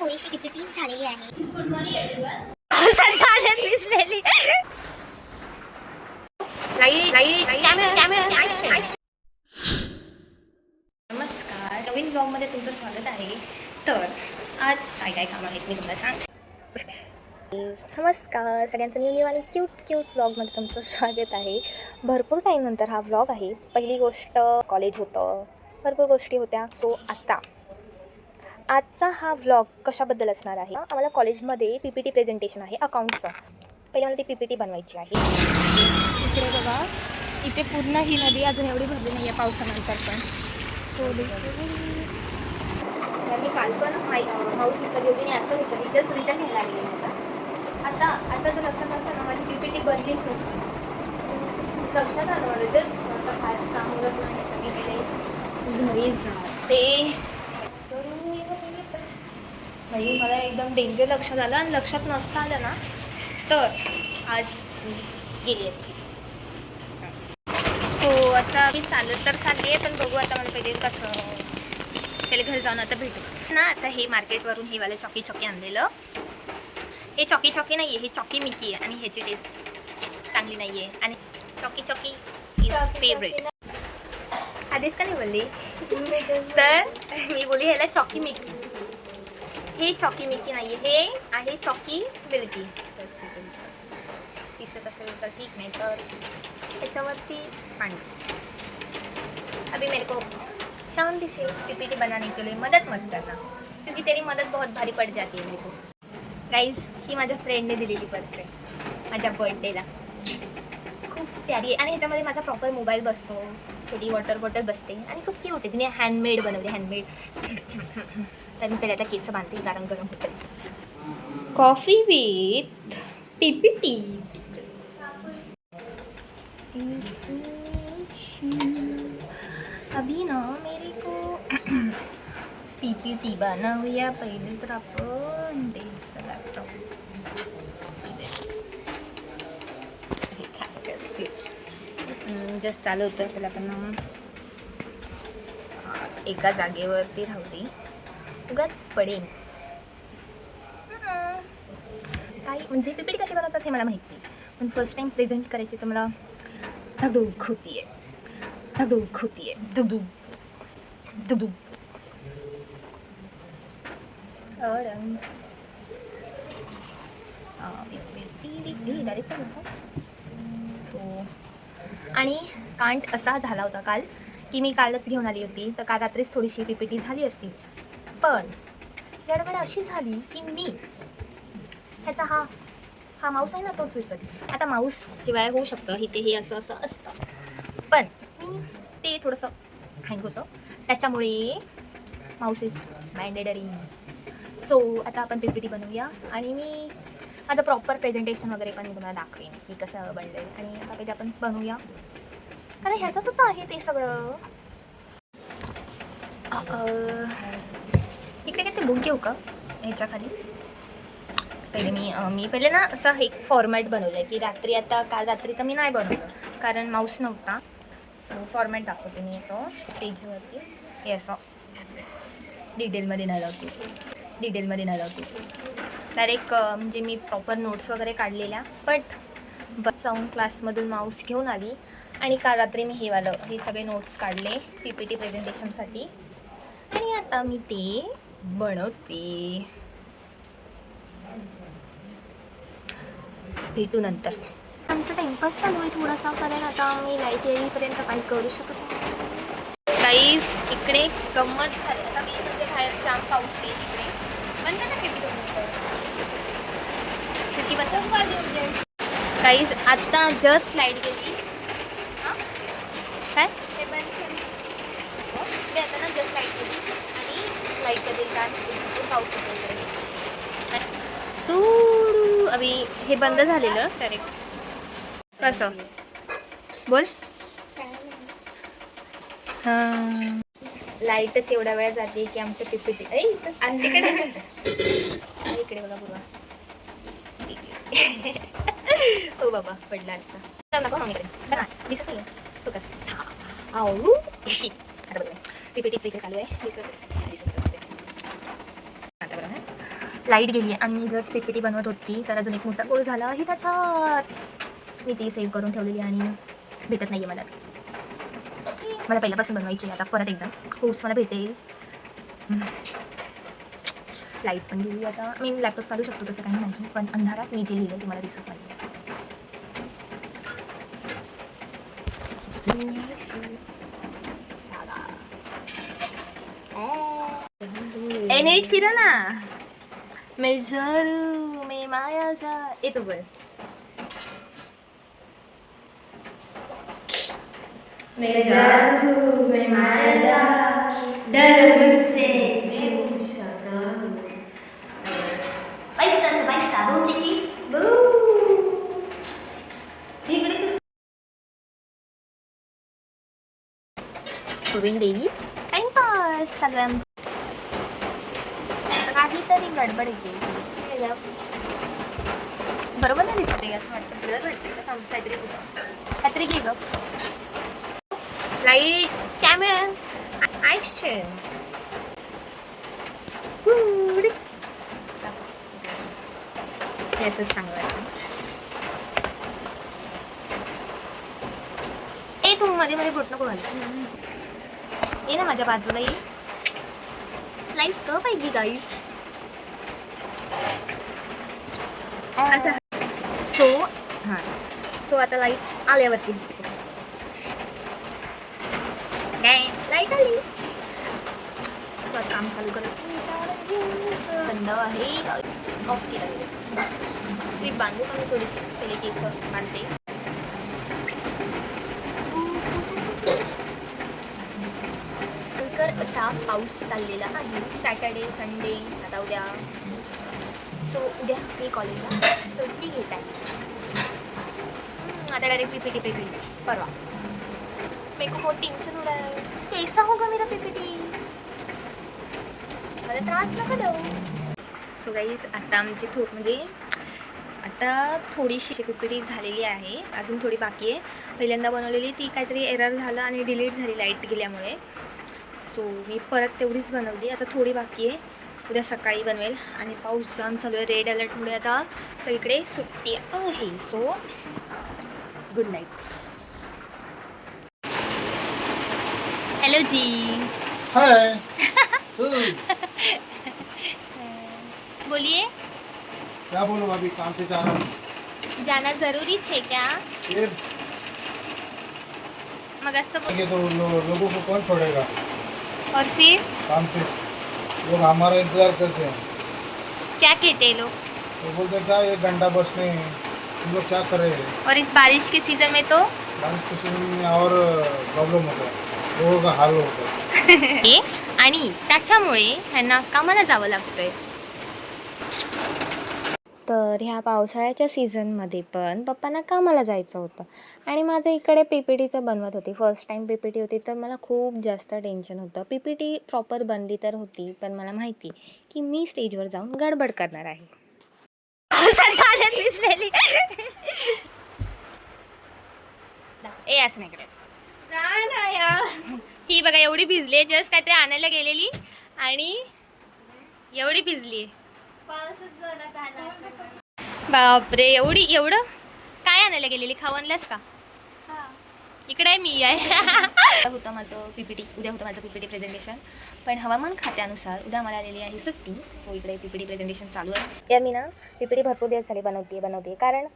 थोडीशी पीपीटी झालेली आहे. Good morning everyone. दिसलेली नमस्कार, नवीन ब्लॉगमध्ये तुमचं स्वागत आहे. तर आज काय काय काम आहेत मी तुम्हाला सांगते. नमस्कार सगळ्यांचं न्यू आणि क्यूट ब्लॉगमध्ये तुमचं स्वागत आहे. भरपूर टाईमनंतर हा ब्लॉग आहे. पहिली गोष्ट कॉलेज होतं, भरपूर गोष्टी होत्या. सो आजचा हा व्लॉग कशाबद्दल असणार आहे. आम्हाला कॉलेजमध्ये PPT प्रेझेंटेशन आहे अकाउंटचं. पहिले मला ती PPT बनवायची आहे. इकडे बघा, इथे पूर्ण ही नदी अजून एवढी भरली नाही आहे पावसानंतर पण. सो तर मी काल पण माऊस विसरली होती आणि आज पण विसरली. जस्ट रिटर्न घ्यायला लागली होता. आता जर लक्षात असतं ना माझी PPT बनलीच नसते. लक्षात आलं मला जस्ट आता बाहेर काम करत नाही गेले घरी जाते भाई. मला एकदम डेंजर लक्षात आलं आणि लक्षात नसतं आलं ना तर आज मी गेली असते. हो आता मी चालत तर चालली आहे पण बघू आता मला पहिले कसं पहिले घरी जाऊन आता भेटू ना. आता हे मार्केटवरून हे वाले चॉकी आणलेलं. हे चॉकी नाही आहे, हे चॉकी मिकी आहे आणि ह्याची टेस्ट चांगली नाही आहे. आणि चॉकी इज फेवरेट. आधीच का नाही बोलली तर मी बोलली ह्याला चॉकी मिकी. हे चॉकी मिकी नाही आहे, हे आहे चॉकी मिल्की. दिसत असेल तर ठीक, नाही तर त्याच्यावरती पाणी. अभी मेरे को शांति से PPT बनाने के लिए मदद मत करना क्योंकि तेरी मदद बहुत भारी पड़ जाती है मेरे को. गाइज ही माझ्या फ्रेंडने दिलेली पर्स आहे माझ्या बर्थडेला. खूप प्यारी आहे आणि ह्याच्यामध्ये माझा प्रॉपर मोबाईल बसतो, छोटी वॉटर बॉटल बसते आणि खूप क्यूट आहे. तिने हँडमेड बनवली, हँडमेड. तर मी पहिल्या त्या केस बांधते कारण गरम होते. Coffee with PPT. अभी ना मेरे को PPT बनवूया पहिले तर आपण द्यायचं लॅपटॉप. जस्ट चालू होतं त्याला पण एका जागेवरती राहते उगाच पडेन. काय म्हणजे PPT कशी बनवतात हे मला माहिती, पण फर्स्ट टाइम प्रेझेंट करायची तर मला धगधग होतीये. सो आणि कांट असा झाला होता काल की मी कालच घेऊन आली होती तर काल रात्रीच थोडीशी PPT झाली असती. पण गडबड अशी झाली की मी ह्याचा हा माऊस आहे ना तोच विसरली. आता माऊस शिवाय होऊ शकतं इथे हे असं असतं पण मी ते थोडंसं हँग होतं त्याच्यामुळे माऊस इज मॅन्डेटरी. सो आता आपण PPT बनवूया आणि मी माझं प्रॉपर प्रेझेंटेशन वगैरे पण मी तुम्हाला दाखवेन की कसं बनलं आहे. आणि आता पहिले आपण बनवूया कारण ह्याच्यातच आहे ते सगळं. इकडे काय ते बुक घेऊ का ह्याच्या खाली. पहिले मी पहिले ना असं एक फॉर्मॅट बनवलं आहे की काल रात्री तर मी नाही बनवलं कारण माऊस नव्हता. सो फॉर्मॅट दाखवते मी असं पेजवरती. हे असं डिटेलमध्ये न लावते डायरेक्ट म्हणजे मी प्रॉपर नोट्स वगैरे काढलेल्या बट जाऊन क्लासमधून माऊस घेऊन आली आणि काल रात्री मी हे सगळे नोट्स काढले PPT प्रेझेंटेशनसाठी आणि आता मी ते बनवते. भेटू नंतर. आमचा टाइमपास चालू आहे थोडासा कारण आता मी लाईट येईपर्यंत काही करू शकत नाही. गाईज इकडे गंमत झाली. आता मी म्हणजे बाहेर जाम पाऊस येईल इकडे बंद ना खिडकी बंद. गाईज आता जस्ट लाईट गेली. काय ते बंद ते आता ना जस्ट लाईट गेली आणि लाईट कधी पाऊस येतो सोडू. अभी हे बंद झालेलं डायरेक्ट. कसं बोल. हां लाईटच एवढा वेळ जाते की आमचं PPT इकडे बघा पूर्वा. हो बाबा पडला असता नको मग इकडे दिसत नाही तो कसं आवडू. आता बघा PPTचं इकडे चालू आहे. दिसत आता बघा लाईट गेली आणि मी जस्ट PPT बनवत होती तर अजून एक मोठा गोल झाला ही त्याच्यात. मी ती सेव्ह करून ठेवलेली आणि भेटत नाही आहे मला पहिल्यापासून बनवायची आता परत एकदा होप्स मला भेटेल. लाईट पण गेली आता. मी लॅपटॉप चालू शकतो तसं काही नाही पण अंधारात मी जे लिहिलं ते मला दिसत नाही. नीट फिरा ना. मेजरू मे मायाचा येतो बोल. मेजरू मे मायाचा डर मुझसे मैं पैसा बो चिची बो. गोविंद देवी टाइमपास चालू आहे आमचं. काहीतरी गडबड येते बरोबर नाही दिसते असं वाटतं. ब्लर वाटते का काहीतरी घे ग. Light camera action. हे असंच चांगलं आहे. ए तू मध्ये मध्ये बोट नको घाल. ये ना माझ्या बाजूला ये. लाईट का पाहिजे गाईस. सो आता लाईट आल्यावरती लाईट आली. काम चालू करत बंद आहे. ऑफ केला ती बांधू का मी थोडीशी पहिले केस बांधते. असा पाऊस चाललेला आहे. सॅटर्डे संडे आता उद्या. सो उद्या मी कॉलेजला सुट्टी घेत आहे. आता डायरेक्ट PPT परवा मेरे को बहुत टेंशन हो रहा है. कैसा होगा मेरा PPT. मला त्रास नका देऊ. सो गाईज आता आमची म्हणजे आता थोडीशी PPT झालेली आहे. अजून थोडी बाकी आहे. पहिल्यांदा बनवलेली ती काहीतरी एरर झालं आणि डिलीट झाली लाईट गेल्यामुळे. सो मी परत तेवढीच बनवली. आता थोडी बाकी आहे. उद्या सकाळी बनवेल. आणि पाऊस जाम चालू आहे. रेड अलर्टमुळे आता सगळीकडे सुट्टी आहे. So good night. हेलो जी. हाय. बोलिए. क्या बोलूं अभी काम पे जा रहा हूँ. जाना जरूरी है क्या. फिर मग असं ये तो लोगों को कौन छोड़ेगा और फिर काम पे. लोग हमारा इंतजार करते हैं. क्या कहते हैं लोग. वो बोलते हैं क्या एक घंटा बस में हम लोग क्या कर रहे हैं. और इस बारिश के सीजन में तो बारिश के सीजन में और प्रॉब्लम होता है. लोगों का हाल होता है. आणि त्याच्यामुळे ह्यांना कामाला जावं लागतंय. तर ह्या पावसाळ्याच्या सीझनमध्ये पण पप्पांना कामाला जायचं होतं आणि माझं इकडे PPTचं बनवत होती. फर्स्ट टाईम PPT होती तर मला खूप जास्त टेन्शन होतं. PPT प्रॉपर बनली तर होती पण मला माहिती की मी स्टेजवर जाऊन गडबड करणार आहे. ए असं नाही करायचं. ही बघा एवढी भिजली. जस्ट काहीतरी आणायला गेलेली आणि एवढी भिजली. बापरे एवढं काय आणायला गेलेली. खाऊ आणल्यास का. इकडे मी आहे. होतं माझं PPT. उद्या होतं माझं PPT प्रेझेंटेशन. पण हवामान खात्यानुसार उद्या मला आलेली आहे सुट्टी. सो इकडे PPT प्रेझेंटेशन चालू आहे. या मी ना PPT भरपूर दिवस झाले बनवते कारण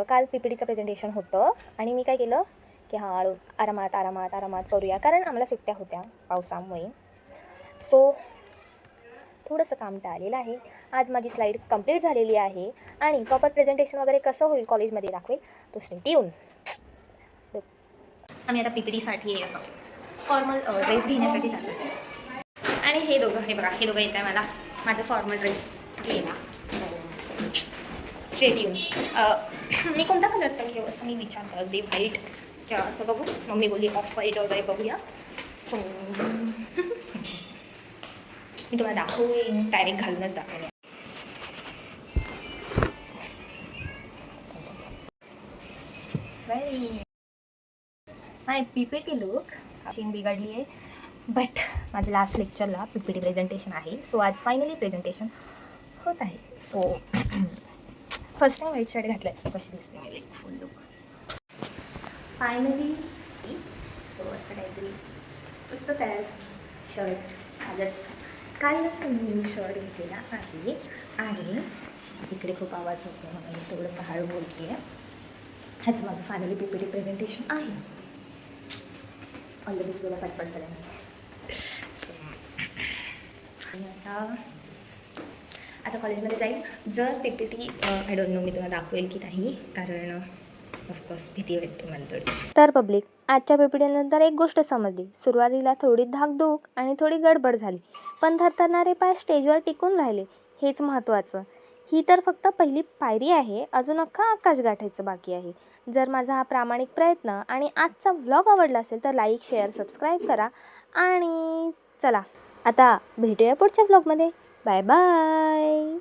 काल PPTचं प्रेझेंटेशन होतं आणि मी काय केलं की आरामात करूया कारण आम्हाला सुट्ट्या होत्या पावसामुळे. सो थोडंसं काम टाळलेलं आहे. आज माझी स्लाईड कंप्लीट झालेली आहे आणि प्रॉपर प्रेझेंटेशन वगैरे कसं होईल कॉलेजमध्ये दाखवेल. तो स्टेट येऊन आम्ही आता PPTसाठी असं फॉर्मल ड्रेस घेण्यासाठी जातो. आणि हे दोघं येत आहे मला माझा फॉर्मल ड्रेस घ्यायला. स्ट्रेट येऊन मी कोणत्या कलरचा घेऊ असं मी विचार करते. व्हाईट किंवा असं बघू. मम्मी बोलली ऑफ व्हाईट वगैरे बघूया. सो मी तुम्हाला दाखवेन. डायरेक्ट घालूनच दाखवेन. माय PPT लुक चीन बिघडली आहे बट माझ्या लास्ट लेक्चरला PPT प्रेझेंटेशन आहे. सो आज फायनली प्रेझेंटेशन होत आहे. So first time white shirt घातलं आहे. कशी दिसते मी like full look finally. So असं काहीतरी मस्त तयार शर्ट कालच मी शर्ट घेतलेला आहे. आणि इकडे खूप आवाज होतो म्हणून मी थोडंसं हळू बोलते आहे. ह्याचं माझं फायनली PPT प्रेझेंटेशन आहे. ऑल द बेस्ट बोला पटपट सगळ्यांना. सो आता कॉलेजमध्ये जाईल. जर PPT आय डोंट नो मी तुम्हाला दाखवेल की नाही, कारण ऑफकोर्स भीती वाटते मला थोडी. तर पब्लिक, आजच्या PPTनंतर एक गोष्ट समजली. सुरुवातीला थोडी धाकधूक आणि थोडी गडबड झाली, पण थरथरणारे पाय स्टेजवर टिकून राहिले, हेच महत्त्वाचं. ही तर फक्त पहिली पायरी आहे. अजून अख्खा आकाश गाठायचं बाकी आहे. जर माझा हा प्रामाणिक प्रयत्न आणि आजचा व्लॉग आवडला असेल तर लाईक, शेअर, सबस्क्राईब करा. आणि चला आता भेटूया पुढच्या व्लॉगमध्ये. Bye bye.